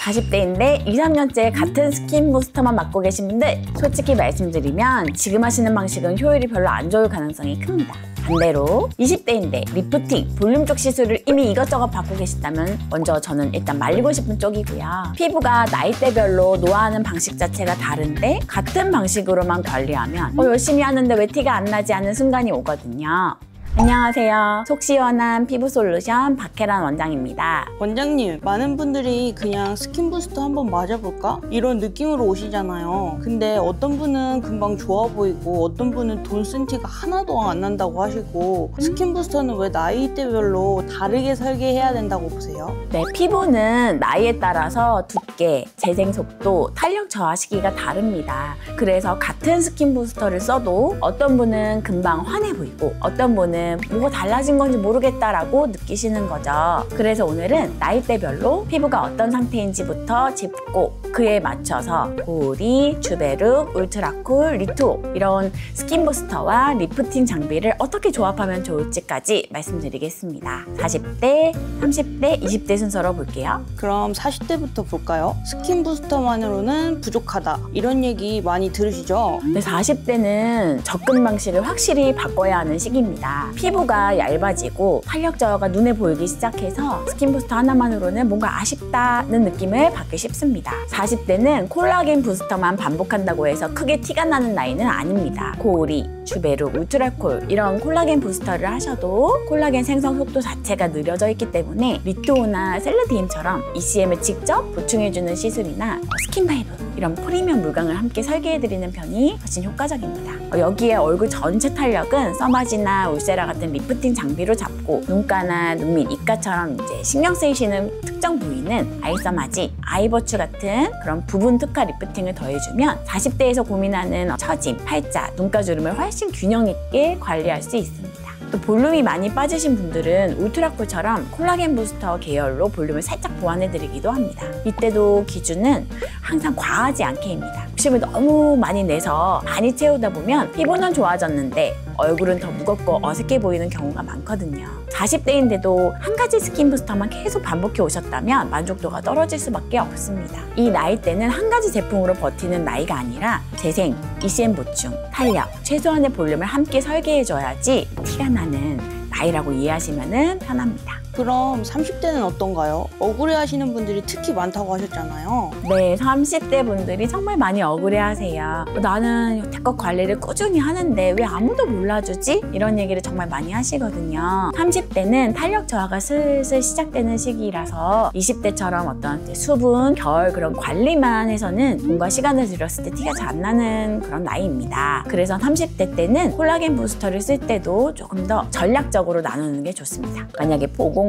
40대인데 2, 3년째 같은 스킨 부스터만 맞고 계신 분들, 솔직히 말씀드리면 지금 하시는 방식은 효율이 별로 안 좋을 가능성이 큽니다. 반대로 20대인데 리프팅, 볼륨 쪽 시술을 이미 이것저것 받고 계시다면 먼저 저는 일단 말리고 싶은 쪽이고요. 피부가 나이대별로 노화하는 방식 자체가 다른데 같은 방식으로만 관리하면 열심히 하는데 왜 티가 안 나지 않는 순간이 오거든요. 안녕하세요. 속 시원한 피부 솔루션 박혜란 원장입니다. 원장님, 많은 분들이 그냥 스킨 부스터 한번 맞아볼까? 이런 느낌으로 오시잖아요. 근데 어떤 분은 금방 좋아 보이고 어떤 분은 돈 쓴 티가 하나도 안 난다고 하시고, 스킨 부스터는 왜 나이대별로 다르게 설계해야 된다고 보세요? 네, 피부는 나이에 따라서 두께, 재생 속도, 탄력 저하 시기가 다릅니다. 그래서 같은 스킨 부스터를 써도 어떤 분은 금방 환해 보이고 어떤 분은 뭐가 달라진 건지 모르겠다라고 느끼시는 거죠. 그래서 오늘은 나이대별로 피부가 어떤 상태인지부터 짚고 그에 맞춰서 고리, 주베룩, 울트라쿨, 리투오 이런 스킨 부스터와 리프팅 장비를 어떻게 조합하면 좋을지까지 말씀드리겠습니다. 40대, 30대, 20대 순서로 볼게요. 그럼 40대부터 볼까요? 스킨 부스터만으로는 부족하다, 이런 얘기 많이 들으시죠? 네, 40대는 접근 방식을 확실히 바꿔야 하는 시기입니다. 피부가 얇아지고 탄력 저하가 눈에 보이기 시작해서 스킨 부스터 하나만으로는 뭔가 아쉽다는 느낌을 받기 쉽습니다. 40대는 콜라겐 부스터만 반복한다고 해서 크게 티가 나는 나이는 아닙니다. 고리, 주베룩, 울트라콜 이런 콜라겐 부스터를 하셔도 콜라겐 생성 속도 자체가 느려져 있기 때문에 리투오나 셀르디임처럼 ECM을 직접 보충해주는 시술이나 스킨바이브 이런 프리미엄 물광을 함께 설계해드리는 편이 훨씬 효과적입니다. 여기에 얼굴 전체 탄력은 써마지나 울세라 같은 리프팅 장비로 잡고, 눈가나 눈 밑, 입가처럼 이제 신경 쓰이시는 특정 부위는 아이써마지, 아이버추 같은 그런 부분 특화 리프팅을 더해주면 40대에서 고민하는 처짐, 팔자, 눈가주름을 훨씬 균형 있게 관리할 수 있습니다. 또 볼륨이 많이 빠지신 분들은 울트라쿨처럼 콜라겐 부스터 계열로 볼륨을 살짝 보완해드리기도 합니다. 이때도 기준은 항상 과하지 않게입니다. 욕심을 너무 많이 내서 많이 채우다 보면 피부는 좋아졌는데 얼굴은 더 무겁고 어색해 보이는 경우가 많거든요. 40대인데도 한 가지 스킨 부스터만 계속 반복해 오셨다면 만족도가 떨어질 수밖에 없습니다. 이 나이 때는 한 가지 제품으로 버티는 나이가 아니라 재생, ECM 보충, 탄력, 최소한의 볼륨을 함께 설계해줘야지 티가 나는 나이라고 이해하시면 편합니다. 그럼 30대는 어떤가요? 억울해하시는 분들이 특히 많다고 하셨잖아요. 네, 30대 분들이 정말 많이 억울해하세요. 나는 여태껏 관리를 꾸준히 하는데 왜 아무도 몰라주지? 이런 얘기를 정말 많이 하시거든요. 30대는 탄력 저하가 슬슬 시작되는 시기라서 20대처럼 어떤 수분, 결 그런 관리만 해서는 돈과 시간을 들였을 때 티가 잘 안 나는 그런 나이입니다. 그래서 30대 때는 콜라겐 부스터를 쓸 때도 조금 더 전략적으로 나누는 게 좋습니다. 만약에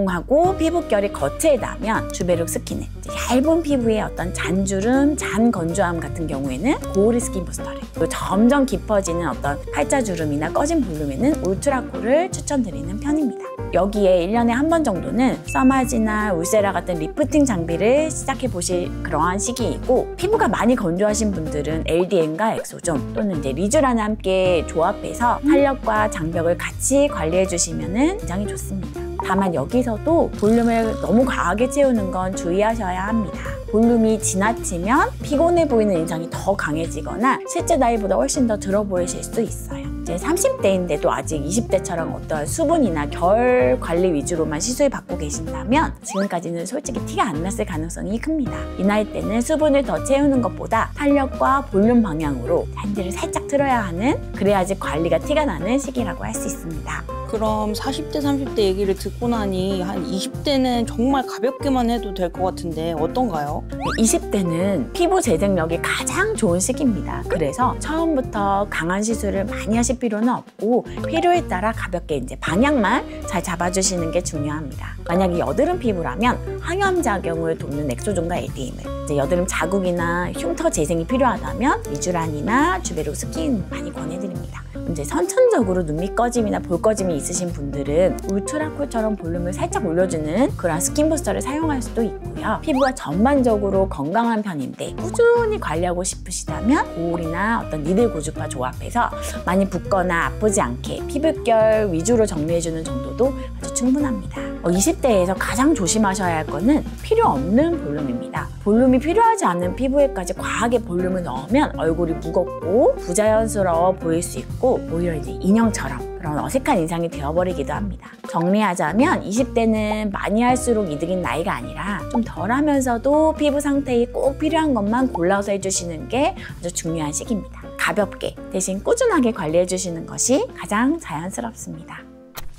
하고 피부결이 거치에 나면 주베룩 스킨에, 얇은 피부에 어떤 잔주름, 잔 건조함 같은 경우에는 고리 스킨 부스터를, 그리고 점점 깊어지는 어떤 팔자주름이나 꺼진 볼륨에는 울트라콜을 추천드리는 편입니다. 여기에 1년에 한 번 정도는 써마지나 울세라 같은 리프팅 장비를 시작해 보실 그러한 시기이고, 피부가 많이 건조하신 분들은 LDN과 엑소존 또는 이제 리쥬란을 함께 조합해서 탄력과 장벽을 같이 관리해 주시면 굉장히 좋습니다. 다만 여기서도 볼륨을 너무 과하게 채우는 건 주의하셔야 합니다. 볼륨이 지나치면 피곤해 보이는 인상이 더 강해지거나 실제 나이보다 훨씬 더 들어 보이실 수 있어요. 이제 30대인데도 아직 20대처럼 어떠한 수분이나 결 관리 위주로만 시술 받고 계신다면 지금까지는 솔직히 티가 안 났을 가능성이 큽니다. 이 나이 때는 수분을 더 채우는 것보다 탄력과 볼륨 방향으로 핸들을 살짝 틀어야 하는, 그래야지 관리가 티가 나는 시기라고 할 수 있습니다. 그럼 40대, 30대 얘기를 듣고 나니 한 20대는 정말 가볍게만 해도 될 것 같은데 어떤가요? 20대는 피부 재생력이 가장 좋은 시기입니다. 그래서 처음부터 강한 시술을 많이 하실 필요는 없고 필요에 따라 가볍게 이제 방향만 잘 잡아주시는 게 중요합니다. 만약에 여드름 피부라면 항염작용을 돕는 엑소존과 LDM을, 이제 여드름 자국이나 흉터 재생이 필요하다면 리쥬란이나 주베룩 스킨 많이 권해드립니다. 이제 선천적으로 눈밑 꺼짐이나 볼 꺼짐이 있으신 분들은 울트라콜처럼 볼륨을 살짝 올려주는 그런 스킨 부스터를 사용할 수도 있고요. 피부가 전반적으로 건강한 편인데 꾸준히 관리하고 싶으시다면 고울이나 어떤 니들 고주파 조합해서 많이 붓거나 아프지 않게 피부결 위주로 정리해주는 정도도 아주 충분합니다. 20대에서 가장 조심하셔야 할 거는 필요 없는 볼륨입니다. 볼륨이 필요하지 않은 피부에까지 과하게 볼륨을 넣으면 얼굴이 무겁고 부자연스러워 보일 수 있고 오히려 이제 인형처럼 그런 어색한 인상이 되어버리기도 합니다. 정리하자면 20대는 많이 할수록 이득인 나이가 아니라 좀 덜하면서도 피부 상태에 꼭 필요한 것만 골라서 해주시는 게 아주 중요한 시기입니다. 가볍게 대신 꾸준하게 관리해 주시는 것이 가장 자연스럽습니다.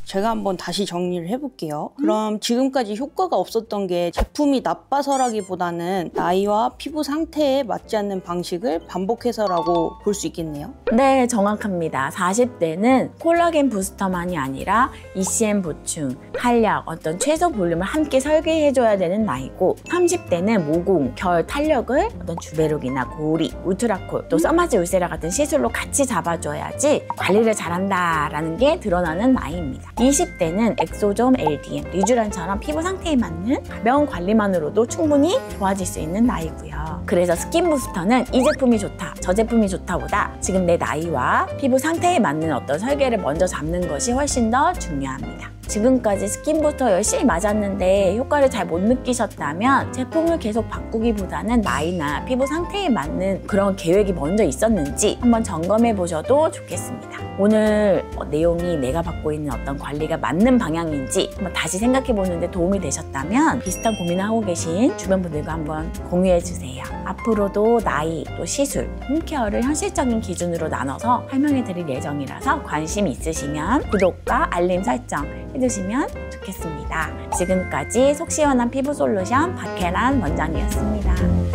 제가 한번 다시 정리를 해볼게요. 그럼 지금까지 효과가 없었던 게 제품이 나빠서라기보다는 나이와 피부 상태에 맞지 않는 방식을 반복해서라고 볼 수 있겠네요. 네, 정확합니다. 40대는 콜라겐 부스터만이 아니라 ECM 보충, 탄력, 어떤 최소 볼륨을 함께 설계해줘야 되는 나이고 30대는 모공, 결, 탄력을 어떤 주베룩이나 고리, 울트라콜, 또 써마지 울세라 같은 시술로 같이 잡아줘야지 관리를 잘한다라는 게 드러나는 나이입니다. 20대는 엑소점, LDM, 리쥬란처럼 피부 상태에 맞는 가벼운 관리만으로도 충분히 좋아질 수 있는 나이고요. 그래서 스킨 부스터는 이 제품이 좋다, 저 제품이 좋다보다 지금 내 나이와 피부 상태에 맞는 어떤 설계를 먼저 잡는 것이 훨씬 더 중요합니다. 지금까지 스킨 부스터 열심히 맞았는데 효과를 잘 못 느끼셨다면 제품을 계속 바꾸기보다는 나이나 피부 상태에 맞는 그런 계획이 먼저 있었는지 한번 점검해 보셔도 좋겠습니다. 오늘 내용이 내가 받고 있는 어떤 관리가 맞는 방향인지 한번 다시 생각해 보는데 도움이 되셨다면 비슷한 고민을 하고 계신 주변 분들과 한번 공유해 주세요. 앞으로도 나이, 또 시술, 홈케어를 현실적인 기준으로 나눠서 설명해 드릴 예정이라서 관심 있으시면 구독과 알림 설정 해주시면 좋겠습니다. 지금까지 속 시원한 피부 솔루션 박혜란 원장이었습니다.